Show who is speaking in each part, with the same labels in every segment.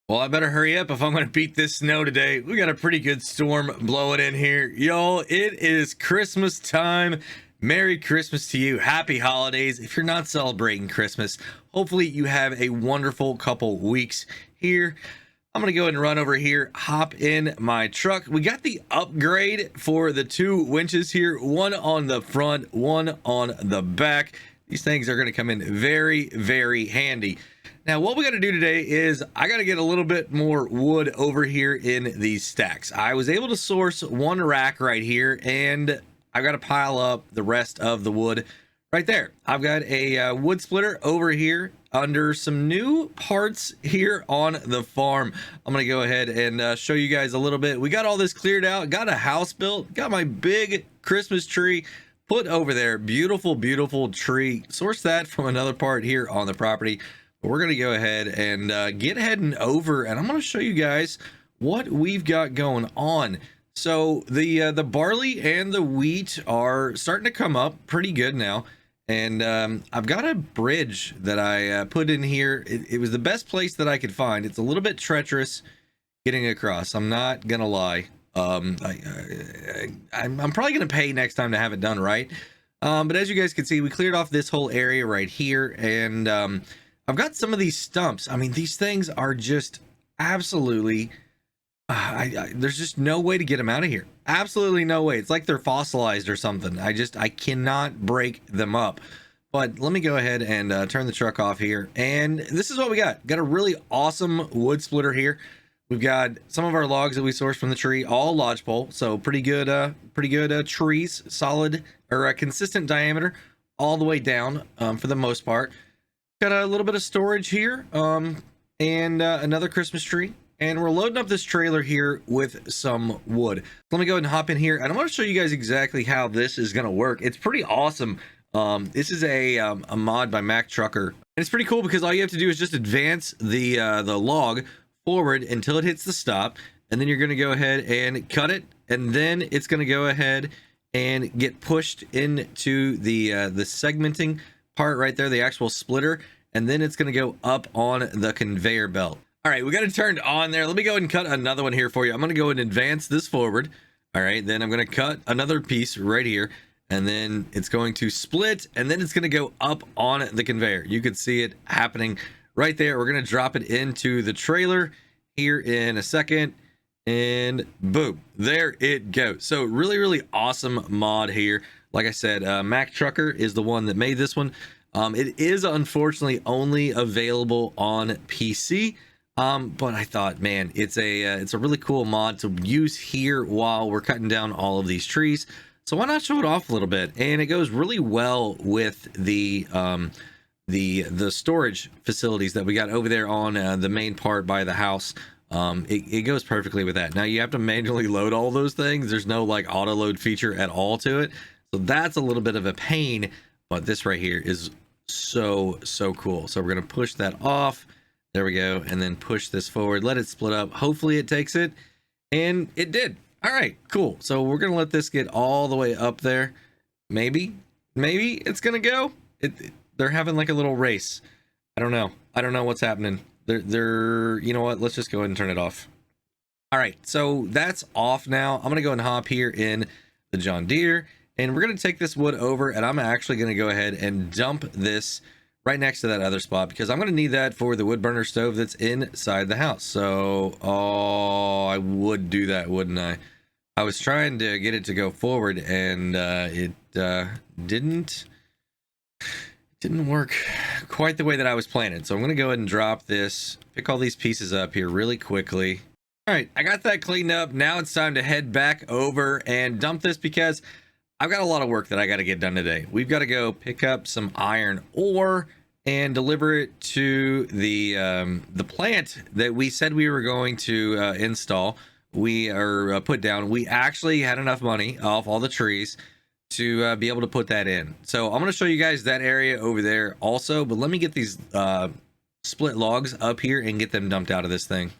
Speaker 1: Well, I better hurry up if I'm going to beat this snow today. We got a pretty good storm blowing in here. Y'all, it is Christmas time. Merry Christmas to you. Happy holidays. If you're not celebrating Christmas, hopefully you have a wonderful couple weeks here. I'm going to go ahead and run over here, hop in my truck. We got the upgrade for the two winches here, one on the front, one on the back. These things are going to come in very, very handy. Now, what we got to do today is I got to get a little bit more wood over here in these stacks. I was able to source one rack right here, and I've got to pile up the rest of the wood right there. I've got a wood splitter over here under some new parts here on the farm. I'm going to go ahead and show you guys a little bit. We got all this cleared out, got a house built, got my big Christmas tree put over there. Beautiful, beautiful tree. Source that from another part here on the property. We're going to go ahead and get heading over, and I'm going to show you guys what we've got going on. So the barley and the wheat are starting to come up pretty good now, and I've got a bridge that I put in here. It was the best place that I could find. It's a little bit treacherous getting across, I'm not gonna lie. I'm probably gonna pay next time to have it done right, but as you guys can see, we cleared off this whole area right here, and I've got some of these stumps. I mean, these things are just absolutely, there's just no way to get them out of here. Absolutely no way. It's like they're fossilized or something. I cannot break them up. But let me go ahead and turn the truck off here. And this is what we got. Got a really awesome wood splitter here. We've got some of our logs that we sourced from the tree, all lodgepole. So pretty good trees, solid or consistent diameter all the way down for the most part. Got a little bit of storage here, and another Christmas tree, and we're loading up this trailer here with some wood. Let me go ahead and hop in here, and I want to show you guys exactly how this is going to work. It's pretty awesome. This is a mod by Mac Trucker, and it's pretty cool because all you have to do is just advance the log forward until it hits the stop, and then you're going to go ahead and cut it, and then it's going to go ahead and get pushed into the segmenting part right there, the actual splitter, and then it's going to go up on the conveyor belt. All right, we got it turned on there. Let me go ahead and cut another one here for you. I'm going to go ahead and advance this forward. All right, then I'm going to cut another piece right here, and then it's going to split, and then it's going to go up on the conveyor. You can see it happening right there. We're going to drop it into the trailer here in a second, and boom, there it goes. So really, really awesome mod here. Like I said, Mac Trucker is the one that made this one. It is unfortunately only available on PC, but I thought, man, it's a really cool mod to use here while we're cutting down all of these trees. So why not show it off a little bit? And it goes really well with the storage facilities that we got over there on the main part by the house. It goes perfectly with that. Now you have to manually load all those things. There's no like auto load feature at all to it. So that's a little bit of a pain, but this right here is so cool. So we're going to push that off. There we go. And then push this forward, let it split up. Hopefully it takes it, and it did. All right, cool. So we're going to let this get all the way up there. Maybe it's going to go. They're having like a little race. I don't know what's happening. They're you know what? Let's just go ahead and turn it off. All right. So that's off now. I'm going to go and hop here in the John Deere. And we're going to take this wood over, and I'm actually going to go ahead and dump this right next to that other spot because I'm going to need that for the wood burner stove that's inside the house. So, I would do that, wouldn't I? I was trying to get it to go forward, and it didn't work quite the way that I was planning. So I'm going to go ahead and drop this, pick all these pieces up here really quickly. All right, I got that cleaned up. Now it's time to head back over and dump this because I've got a lot of work that I got to get done today. We've got to go pick up some iron ore and deliver it to the plant that we said we were going to install. We are put down. We actually had enough money off all the trees to be able to put that in. So I'm going to show you guys that area over there also, but let me get these split logs up here and get them dumped out of this thing.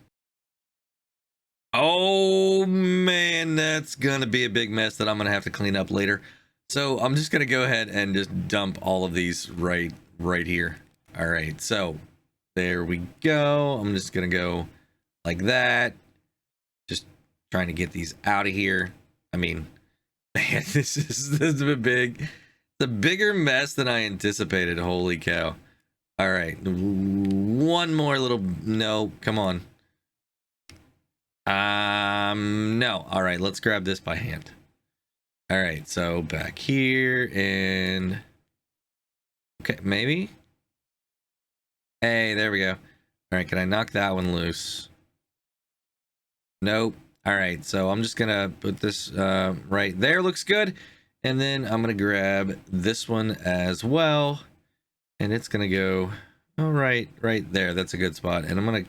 Speaker 1: Oh man, that's gonna be a big mess that I'm gonna have to clean up later. So I'm just gonna go ahead and just dump all of these right here. All right, so there we go. I'm just gonna go like that. Just trying to get these out of here. I mean, man, this is a big, it's a bigger mess than I anticipated. Holy cow. All right, one more little, no, come on. No. All right, let's grab this by hand. All right, so back here and okay, maybe. Hey, there we go. All right, can I knock that one loose? Nope. All right, so I'm just gonna put this right there. Looks good. And then I'm gonna grab this one as well, and it's gonna go right there. That's a good spot. And I'm gonna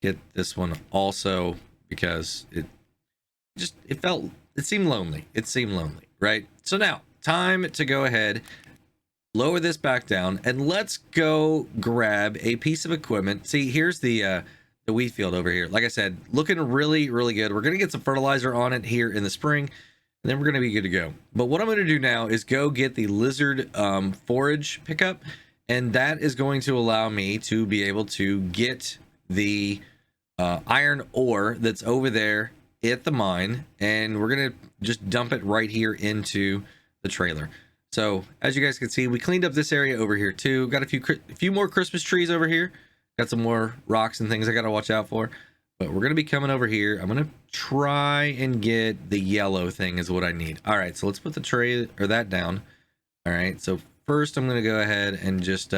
Speaker 1: get this one also because it seemed lonely. It seemed lonely, right? So now time to go ahead, lower this back down, and let's go grab a piece of equipment. See, here's the wheat field over here. Like I said, looking really good. We're gonna get some fertilizer on it here in the spring, and then we're gonna be good to go. But what I'm gonna do now is go get the lizard forage pickup, and that is going to allow me to be able to get the iron ore that's over there at the mine, and we're gonna just dump it right here into the trailer. So as you guys can see, we cleaned up this area over here too. Got a few more Christmas trees over here. Got some more rocks and things I gotta watch out for. But we're gonna be coming over here. I'm gonna try and get the yellow thing is what I need. All right, so let's put the tray or that down. All right, so first I'm gonna go ahead and just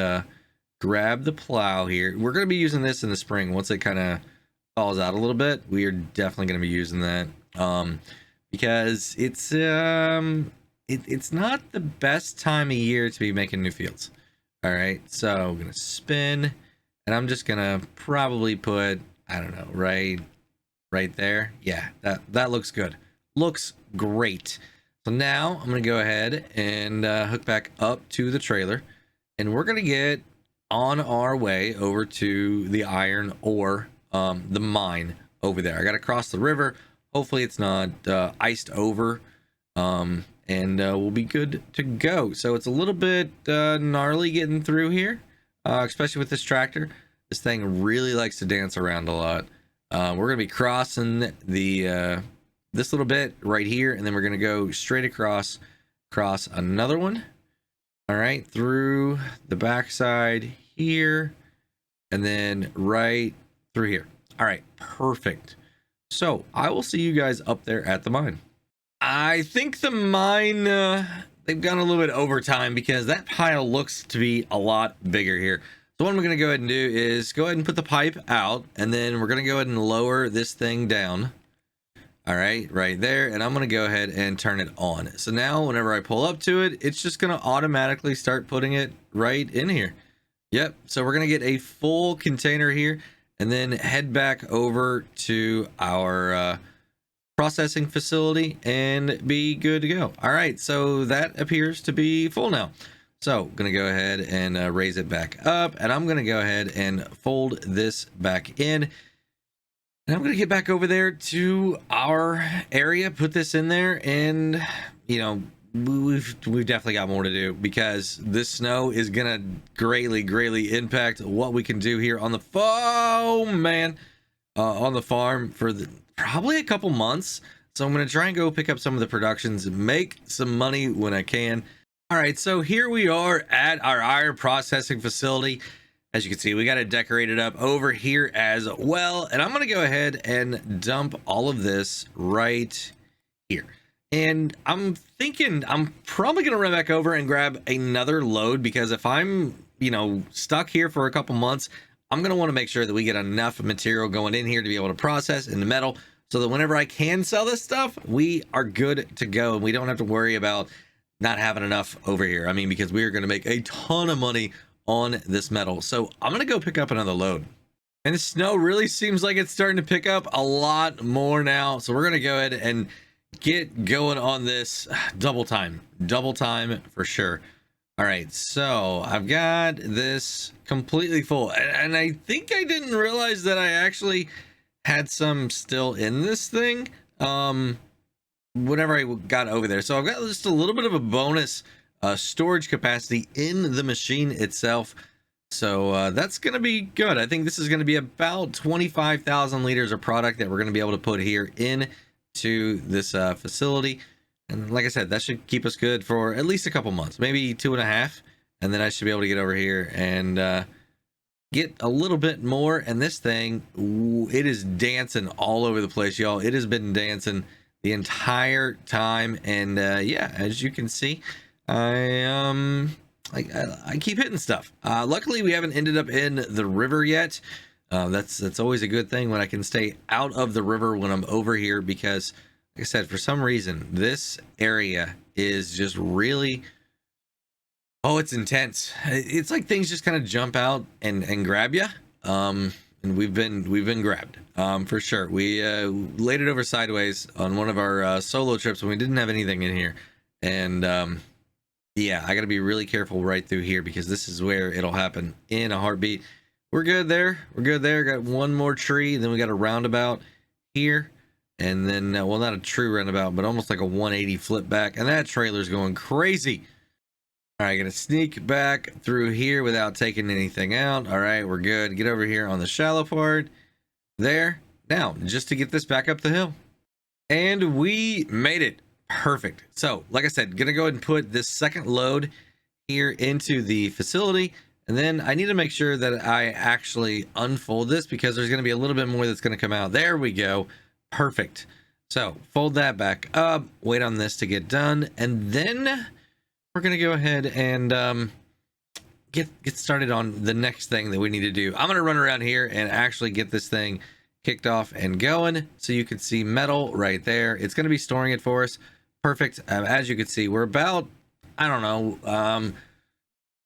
Speaker 1: grab the plow here. We're gonna be using this in the spring once it kind of thaws out a little bit. We are definitely gonna be using that because it's not the best time of year to be making new fields. All right, so I'm gonna spin, and I'm just gonna probably put, I don't know, right there. Yeah, that looks good. Looks great. So now I'm gonna go ahead and hook back up to the trailer, and we're gonna get on our way over to the iron ore, the mine over there. I gotta cross the river. Hopefully it's not iced over, and we'll be good to go. So it's a little bit gnarly getting through here, especially with this tractor. This thing really likes to dance around a lot. We're gonna be crossing the this little bit right here, and then we're gonna go straight across another one. All right, through the backside here, and then right through here. All right, perfect. So I will see you guys up there at the mine. I think the mine, they've gone a little bit over time because that pile looks to be a lot bigger here. So what I'm going to go ahead and do is go ahead and put the pipe out, and then we're going to go ahead and lower this thing down. All right, right there. And I'm going to go ahead and turn it on. So now whenever I pull up to it, it's just going to automatically start putting it right in here. Yep. So we're going to get a full container here, and then head back over to our processing facility and be good to go. All right, so that appears to be full now. So I'm gonna go ahead and raise it back up, and I'm gonna go ahead and fold this back in, and I'm gonna get back over there to our area, put this in there, and you know, we've definitely got more to do because this snow is gonna greatly impact what we can do here on the on the farm for probably a couple months. So I'm going to try and go pick up some of the productions and make some money when I can. All right, so here we are at our iron processing facility. As you can see, we got it decorated up over here as well. And I'm going to go ahead and dump all of this right here. And I'm thinking I'm probably going to run back over and grab another load, because if I'm, stuck here for a couple months, I'm going to want to make sure that we get enough material going in here to be able to process in the metal, so that whenever I can sell this stuff, we are good to go. And we don't have to worry about not having enough over here. I mean, because we are going to make a ton of money on this metal. So I'm going to go pick up another load. And the snow really seems like it's starting to pick up a lot more now. So we're going to go ahead and get going on this double time for sure. All right, so I've got this completely full, and I think I didn't realize that I actually had some still in this thing whenever I got over there. So I've got just a little bit of a bonus storage capacity in the machine itself. So that's going to be good. I think this is going to be about 25,000 liters of product that we're going to be able to put here into this facility. And like I said, that should keep us good for at least a couple months, maybe 2.5. And then I should be able to get over here and get a little bit more. And this thing, it is dancing all over the place, y'all. It has been dancing the entire time. And yeah, as you can see, I keep hitting stuff. Luckily, we haven't ended up in the river yet. That's always a good thing when I can stay out of the river when I'm over here, because like I said, for some reason, this area is just really, oh, it's intense. It's like things just kind of jump out and grab you. And we've been grabbed, for sure. We laid it over sideways on one of our solo trips when we didn't have anything in here. And yeah, I got to be really careful right through here, because this is where it'll happen in a heartbeat. We're good there. We're good there. Got one more tree. Then we got a roundabout here. And then, well, not a true roundabout, but almost like a 180 flip back. And that trailer's going crazy. All right, gonna sneak back through here without taking anything out. All right, we're good. Get over here on the shallow part. There. Now, just to get this back up the hill. And we made it. Perfect. So, like I said, gonna go ahead and put this second load here into the facility. And then I need to make sure that I actually unfold this, because there's gonna be a little bit more that's gonna come out. There we go. Perfect. So, fold that back up. Wait on this to get done. And then we're gonna go ahead and get started on the next thing that we need to do. I'm gonna run around here and actually get this thing kicked off and going, so you can see metal right there. It's gonna be storing it for us. Perfect. As you can see, we're about, I don't know,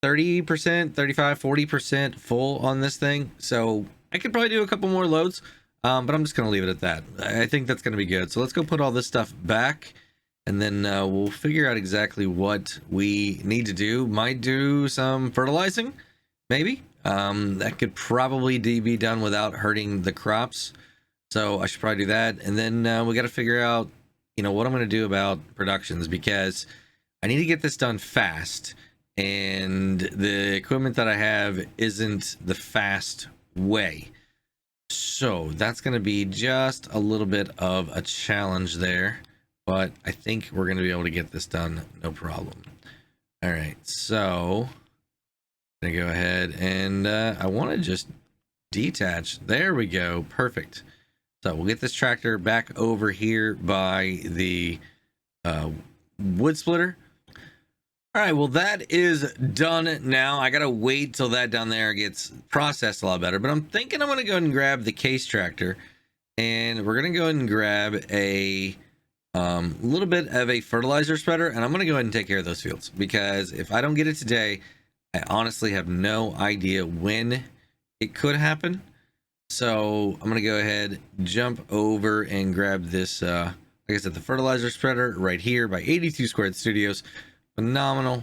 Speaker 1: 30%, 35, 40% full on this thing. So I could probably do a couple more loads, but I'm just gonna leave it at that. I think that's gonna be good. So let's go put all this stuff back. And then we'll figure out exactly what we need to do. Might do some fertilizing, maybe. That could probably be done without hurting the crops. So I should probably do that. And then we got to figure out, you know, what I'm going to do about productions, because I need to get this done fast. And the equipment that I have isn't the fast way. So that's going to be just a little bit of a challenge there. But I think we're going to be able to get this done, no problem. All right, so I'm going to go ahead and I want to just detach. There we go. Perfect. So we'll get this tractor back over here by the wood splitter. All right, well, that is done now. I got to wait till that down there gets processed a lot better. But I'm thinking I'm going to go ahead and grab the case tractor. And we're going to go ahead and grab a little bit of a fertilizer spreader, and I'm going to go ahead and take care of those fields, because if I don't get it today, I honestly have no idea when it could happen. So I'm going to go ahead, jump over and grab this, like I said, the fertilizer spreader right here by 82 Squared Studios. Phenomenal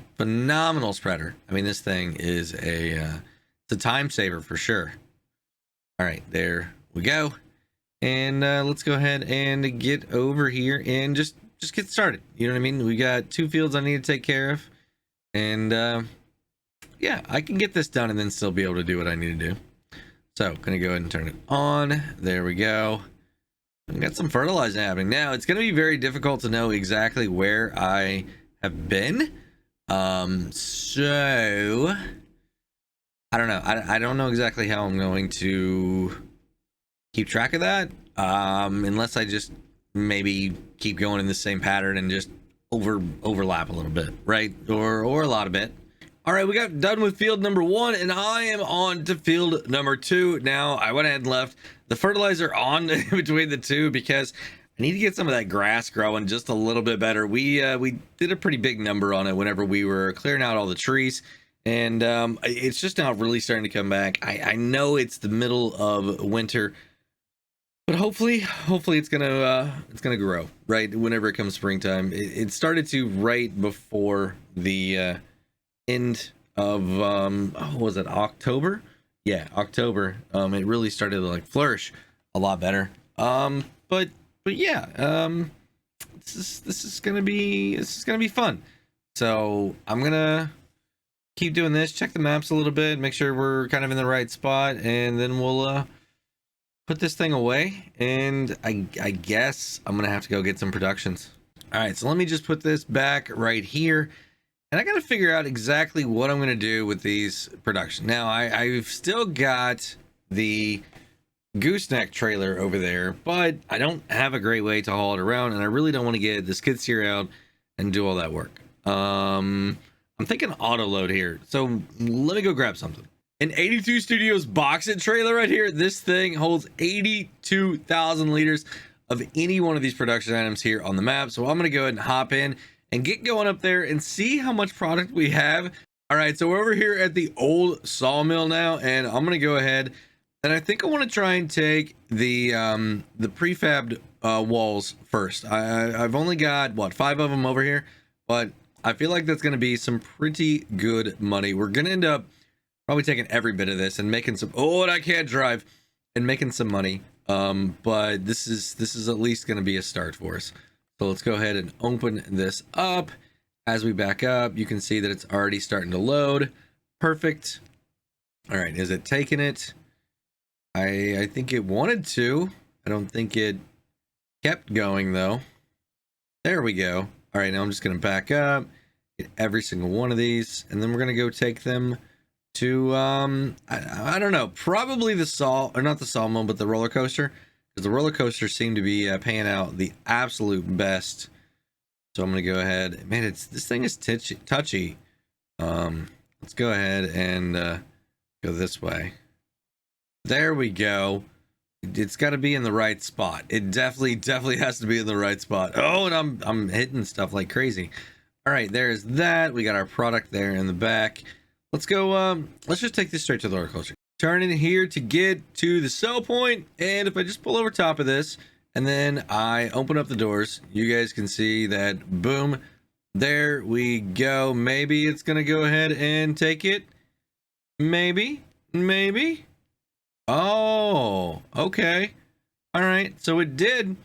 Speaker 1: spreader. I mean, this thing is it's a time saver for sure. All right, there we go. And let's go ahead and get over here and just get started. You know what I mean? We got 2 fields I need to take care of. And yeah, I can get this done and then still be able to do what I need to do. So gonna go ahead and turn it on. There we go. We got some fertilizing happening. Now, it's gonna be very difficult to know exactly where I have been. So I don't know. I don't know exactly how I'm going to keep track of that, unless I just maybe keep going in the same pattern and just overlap a little bit, right? Or a lot of it. All right, we got done with field number 1, and I am on to field number 2. Now, I went ahead and left the fertilizer on between the two, because I need to get some of that grass growing just a little bit better. We did a pretty big number on it whenever we were clearing out all the trees. And it's just now really starting to come back. I know it's the middle of winter, but hopefully it's gonna grow right whenever it comes springtime. It started to right before the end of what was it, October? Yeah, October. It really started to like flourish a lot better. But yeah, this is gonna be fun. So I'm gonna keep doing this, check the maps a little bit, make sure we're kind of in the right spot, and then we'll put this thing away. And I guess I'm gonna have to go get some productions. All right, so let me just put this back right here, and I gotta figure out exactly what I'm gonna do with these production. Now I've still got the gooseneck trailer over there, but I don't have a great way to haul it around, and I really don't want to get the skid steer out and do all that work. I'm thinking auto load here, so let me go grab something. An 82 Studios box it trailer right here. This thing holds 82,000 liters of any one of these production items here on the map. So I'm gonna go ahead and hop in and get going up there and see how much product we have. All right, so we're over here at the old sawmill now, and I'm gonna go ahead and I think I want to try and take the prefabbed walls first. I've only got what, 5 of them over here, but I feel like that's going to be some pretty good money. We're going to end up probably taking every bit of this and making some, oh, and I can't drive, and making some money. But this is at least going to be a start for us. So let's go ahead and open this up. As we back up, you can see that it's already starting to load. Perfect. All right, is it taking it? I think it wanted to. I don't think it kept going though. There we go. All right, now I'm just gonna back up, get every single one of these, and then we're gonna go take them to I don't know, probably the saw, or not the sawmill, but the roller coaster, because the roller coaster seemed to be paying out the absolute best. So I'm gonna go ahead. Man, this thing is touchy. Let's go ahead and go this way. There we go. It's got to be in the right spot. It definitely has to be in the right spot. Oh, and I'm hitting stuff like crazy. All right, there's that. We got our product there in the back. Let's go. Let's just take this straight to the roller coaster. Turn in here to get to the sell point, and if I just pull over top of this and then I open up the doors, you guys can see that. Boom, there we go. Maybe it's gonna go ahead and take it. Maybe. Oh, okay. All right, so it did.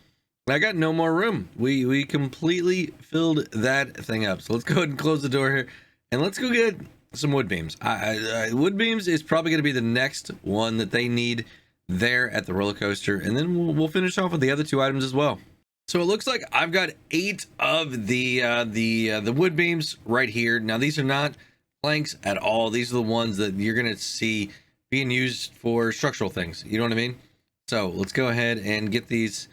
Speaker 1: I got no more room. We completely filled that thing up. So let's go ahead and close the door here, and let's go get some wood beams. Wood beams is probably going to be the next one that they need there at the roller coaster, and then we'll finish off with the other 2 items as well. So it looks like I've got 8 of the wood beams right here. Now these are not planks at all. These are the ones that you're going to see being used for structural things, you know what I mean? So let's go ahead and get these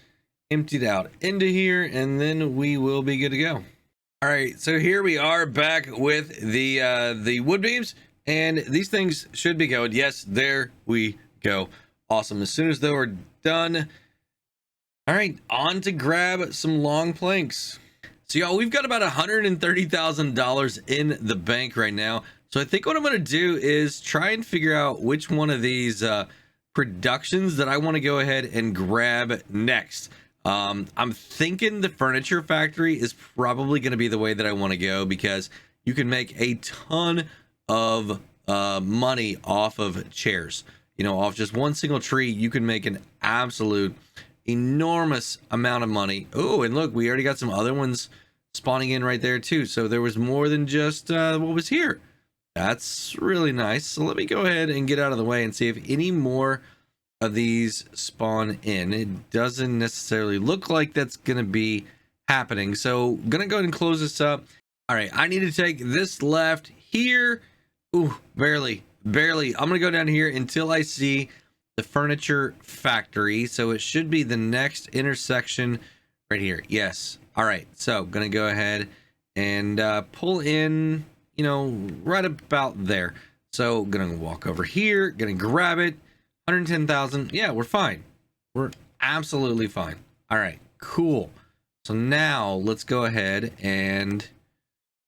Speaker 1: emptied out into here, and then we will be good to go. All right, so here we are back with the wood beams, and these things should be going. Yes, there we go. Awesome. As soon as they were done, all right, on to grab some long planks. So y'all, we've got about $130,000 in the bank right now. So I think what I'm going to do is try and figure out which one of these productions that I want to go ahead and grab next. I'm thinking the furniture factory is probably going to be the way that I want to go, because you can make a ton of money off of chairs. You know, off just one single tree, you can make an absolute enormous amount of money. Oh, and look, we already got some other ones spawning in right there too. So there was more than just what was here. That's really nice. So let me go ahead and get out of the way and see if any more of these spawn in. It doesn't necessarily look like that's going to be happening. So I'm going to go ahead and close this up. All right, I need to take this left here. Ooh, barely. I'm going to go down here until I see the furniture factory. So it should be the next intersection right here. Yes. All right. So I'm going to go ahead and pull in, you know, right about there. So gonna walk over here, gonna grab it. 110,000. Yeah, we're fine. We're absolutely fine. All right, cool. So now let's go ahead and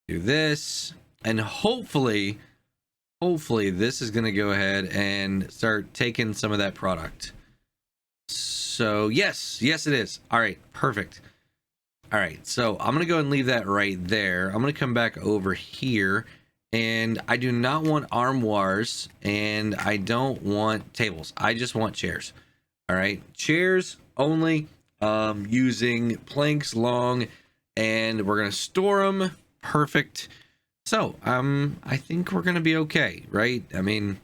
Speaker 1: do this, and hopefully this is gonna go ahead and start taking some of that product. So yes it is. All right, perfect. All right, so I'm gonna go and leave that right there. I'm gonna come back over here, and I do not want armoires, and I don't want tables. I just want chairs. All right, chairs only, using planks long, and we're gonna store them. Perfect. So I think we're gonna be okay, right? I mean,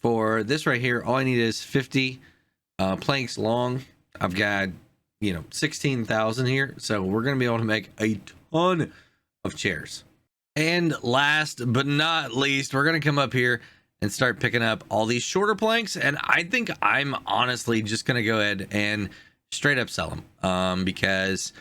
Speaker 1: for this right here, all I need is 50 planks long. I've got 16,000 here, so we're gonna be able to make a ton of chairs. And last but not least, we're gonna come up here and start picking up all these shorter planks, and I think I'm honestly just gonna go ahead and straight up sell them, because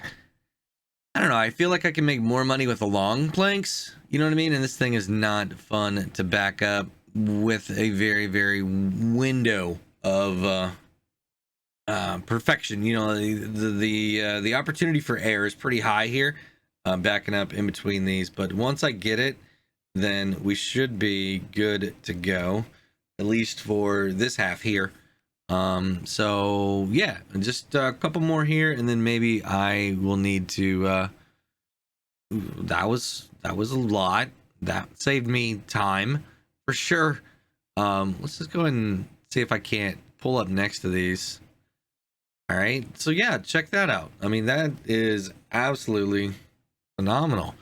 Speaker 1: I don't know, I feel like I can make more money with the long planks, you know what I mean? And this thing is not fun to back up with a very window of perfection. The opportunity for error is pretty high here, backing up in between these, but once I get it, then we should be good to go, at least for this half here. So yeah, just a couple more here, and then maybe I will need to that was a lot. That saved me time for sure. Let's just go ahead and see if I can't pull up next to these. All right, so yeah, check that out. I mean, that is absolutely phenomenal.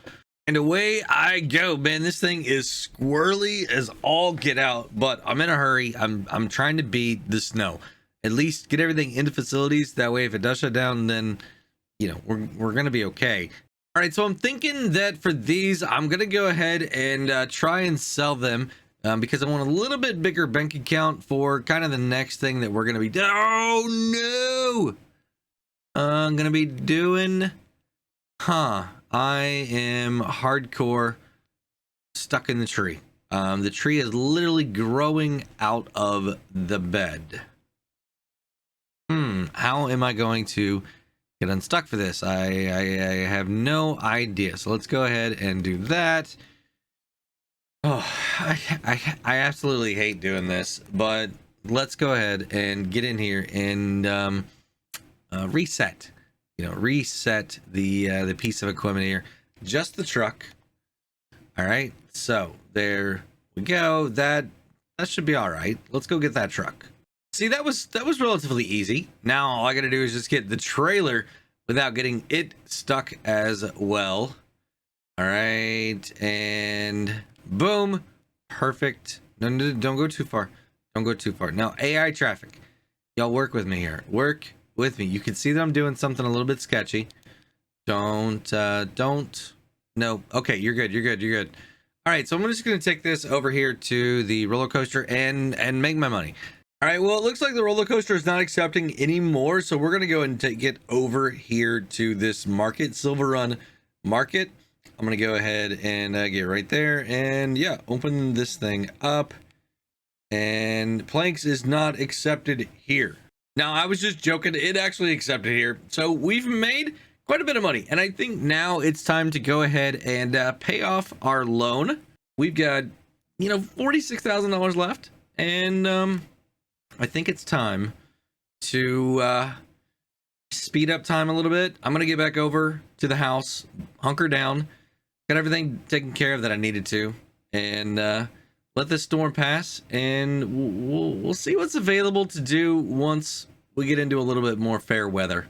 Speaker 1: And away I go, man. This thing is squirrely as all get out, but I'm in a hurry. I'm trying to beat the snow. At least get everything into facilities. That way, if it does shut down, then we're gonna be okay. All right, so I'm thinking that for these, I'm gonna go ahead and try and sell them, because I want a little bit bigger bank account for kind of the next thing that we're gonna be. Oh no! I'm gonna be doing. I am hardcore stuck in the tree. The tree is literally growing out of the bed. How am I going to get unstuck for this? I have no idea. So let's go ahead and do that. Oh, I absolutely hate doing this, but let's go ahead and get in here and reset. Reset the piece of equipment here, just the truck. All right, so there we go. That should be all right. Let's go get that truck. See, that was relatively easy. Now all I gotta do is just get the trailer without getting it stuck as well. All right, and boom, perfect. No, don't go too far. Don't go too far. Now AI traffic, y'all work with me here. Work with me. You can see that I'm doing something a little bit sketchy. Don't no. Okay, you're good. All right, so I'm just gonna take this over here to the roller coaster and make my money. All right, well, it looks like the roller coaster is not accepting anymore, so we're gonna go and take it over here to this market, Silverrun market. I'm gonna go ahead and get right there, and yeah, open this thing up. And planks is not accepted here. Now, I was just joking. It actually accepted here. So we've made quite a bit of money. And I think now it's time to go ahead and pay off our loan. We've got, $46,000 left. And I think it's time to speed up time a little bit. I'm going to get back over to the house, hunker down, got everything taken care of that I needed to. And let this storm pass, and we'll see what's available to do once we get into a little bit more fair weather.